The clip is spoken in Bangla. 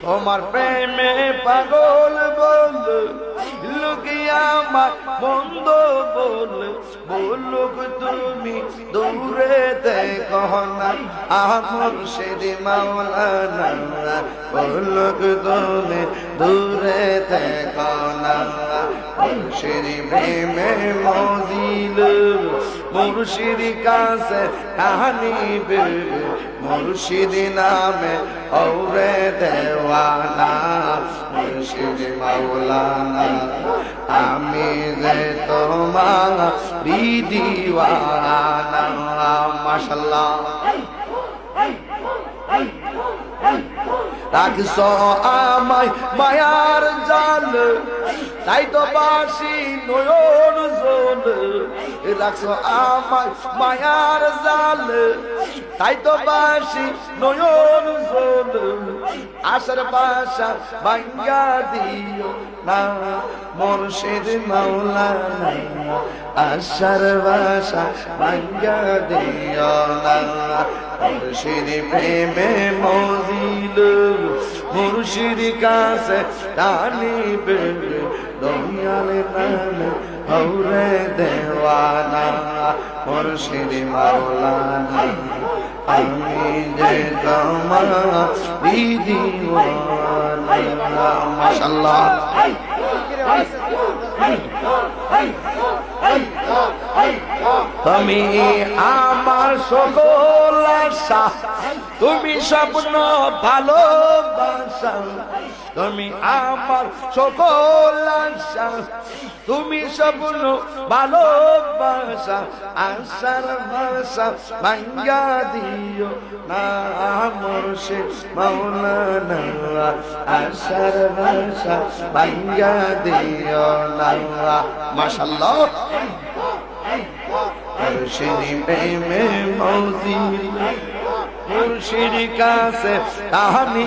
তোমার প্রেমে পাগল বল লুকিয়া আমার বন্ধ বল বলুক তুমি দূরে দেখো না আমার সেদি মাওলানা বলুক তুমি দূরে দেখো না সেদি প্রেমে মজিল মুর্শিদ কাছে কাহানিবে মুর্শিদ নামে ওরে দেওয়ানা মুর্শিদ মাওলানা আমি যে তোমার দিওয়ানা মাশাআল্লাহ রাখছো আমায় মায়ার জাল তাই তো বাসি নয়ন জল রাখছো আমায় মায়ার জাল তাই তো বাসি নয়ন জল আশার বাসা ভাঙ্গা দিও না মুর্শিদ মাওলানা আশার বাসা ভাঙ্গা দিও না মুর্শিদ প্রেমে মজিল মুর্শিদ কাছে টানিবে দয়াল নামে হৌরে দেওয়ানা মুর্শিদ মাওলানা আমি যে তোমার দিওয়ানা মাশাআল্লাহ তুমি আমার সকল আশা তুমি স্বপ্ন ভালোবাসা তুমি আমার সকল আশা তুমি স্বপ্ন ভালোবাসা আশার ভাষা ভাঙ্গা দিও না মুর্শিদ মাওলানা আশার ভাষা ভাঙ্গা দিও না মাশাআল্লাহ মুর্শিদ প্রেমে মজিল মুর্শিদ কাছে আমি